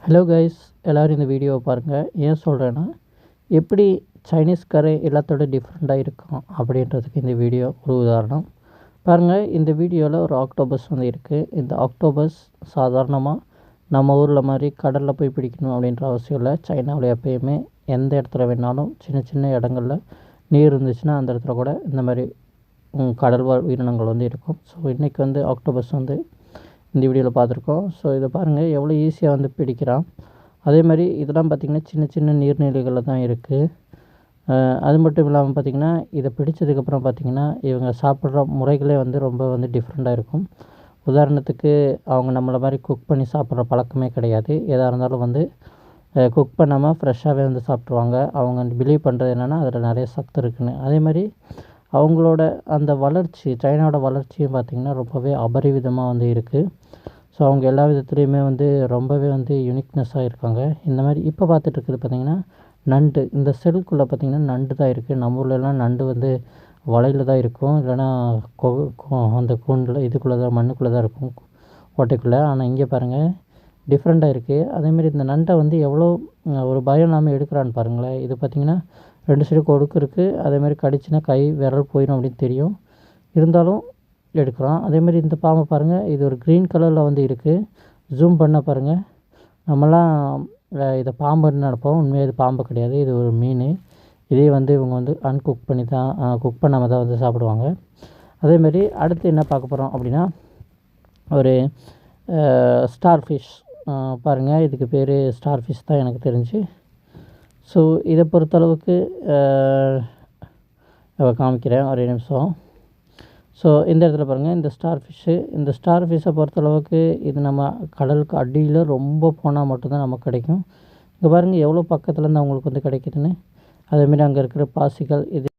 Hello guys, எல்லோரும் இந்த வீடியோவை பாருங்கள். ஏன் சொல்கிறேன்னா, எப்படி சைனீஸ் கரை எல்லாத்தோட டிஃப்ரெண்ட்டாக இருக்கும் அப்படின்றதுக்கு இந்த வீடியோ ஒரு உதாரணம். பாருங்கள், இந்த வீடியோவில் ஒரு ஆக்டோபஸ் வந்து இருக்குது. இந்த ஆக்டோபஸ் சாதாரணமாக நம்ம ஊரில் மாதிரி கடலில் போய் பிடிக்கணும் அப்படின்ற அவசியம் இல்லை. சைனாவில் எப்பயுமே எந்த இடத்துல வேணாலும் சின்ன சின்ன இடங்களில் நீர் இருந்துச்சுன்னா அந்த இடத்துல கூட இந்த மாதிரி கடல்வாழ் உயிரினங்கள் வந்து இருக்கும். ஸோ இன்றைக்கி வந்து ஆக்டோபஸ் வந்து இந்த வீடியோவில் பார்த்துருக்கோம். ஸோ இதை பாருங்கள், எவ்வளோ ஈஸியாக வந்து பிடிக்கிறான். அதே மாதிரி இதெல்லாம் பார்த்திங்கன்னா சின்ன சின்ன நீர்நிலைகளில் தான் இருக்குது. அது மட்டும் இல்லாமல் பார்த்திங்கன்னா, இதை பிடிச்சதுக்கப்புறம் பார்த்திங்கன்னா இவங்க சாப்பிட்ற முறைகளே வந்து ரொம்ப வந்து டிஃப்ரெண்ட்டாக இருக்கும். உதாரணத்துக்கு அவங்க நம்மளை மாதிரி குக் பண்ணி சாப்பிட்ற பழக்கமே கிடையாது. எதாக இருந்தாலும் வந்து குக் பண்ணாமல் ஃப்ரெஷ்ஷாகவே வந்து சாப்பிட்ருவாங்க. அவங்க பிலீவ் பண்ணுறது என்னென்னா அதில் நிறைய சத்து இருக்குதுன்னு. அதே மாதிரி அவங்களோட அந்த வளர்ச்சி, சைனாவோட வளர்ச்சியும் பார்த்திங்கன்னா ரொம்பவே அபரிவிதமாக வந்து இருக்குது. ஸோ அவங்க எல்லா விதத்துலேயுமே வந்து ரொம்பவே வந்து யூனிக்னஸாக இருக்காங்க. இந்த மாதிரி இப்போ பார்த்துட்ருக்குது பார்த்திங்கன்னா நண்டு. இந்த செல்குள்ளே பார்த்திங்கன்னா நண்டு தான் இருக்குது. நம்ம ஊர்லலாம் நண்டு வந்து வலையில் தான் இருக்கும், இல்லைனா அந்த கூண்டில் இதுக்குள்ளே தான் மண்ணுக்குள்ளே தான் இருக்கும், ஓட்டைக்குள்ளே. ஆனால் இங்கே பாருங்கள் டிஃப்ரெண்ட்டாக இருக்குது. அதேமாதிரி இந்த நண்டை வந்து எவ்வளோ ஒரு பயம் இல்லாமல் எடுக்கிறான்னு பாருங்களேன். இது பார்த்திங்கன்னா 2 சைடு கொடுக்கு இருக்குது. அதேமாதிரி கடிச்சுன்னா கை விரல் போயிடும் அப்படின்னு தெரியும், இருந்தாலும் எடுக்கிறான். அதேமாதிரி இந்த பாம்பை பாருங்கள், இது ஒரு க்ரீன் கலரில் வந்து இருக்குது. ஜூம் பண்ண பாருங்கள், நம்மலாம் இதை பாம்புன்னு நினைப்போம். உண்மையாக இது பாம்பு கிடையாது, இது ஒரு மீன். இதே வந்து இவங்க வந்து அன்குக் பண்ணி தான் குக் பண்ணாமல் தான் வந்து சாப்பிடுவாங்க. அதேமாதிரி அடுத்து என்ன பார்க்க போகிறோம் அப்படின்னா, ஒரு ஸ்டார் ஃபிஷ் பாருங்கள். இதுக்கு பேர் ஸ்டார் ஃபிஷ் தான் எனக்கு தெரிஞ்சு. ஸோ இதை பொறுத்தளவுக்கு காமிக்கிறேன் ஒரே நிமிஷம். ஸோ இந்த இடத்துல பாருங்கள், இந்த ஸ்டார் ஃபிஷ்ஷு. இந்த ஸ்டார் ஃபிஷ்ஷை பொறுத்தளவுக்கு இது நம்ம கடலுக்கு அடியில் ரொம்ப போனால் மட்டும்தான் நமக்கு கிடைக்கும். இங்கே பாருங்கள் எவ்வளோ பக்கத்துலேருந்து அவங்களுக்கு வந்து கிடைக்குதுன்னு. அதேமாரி அங்கே இருக்கிற பாசிகள் இது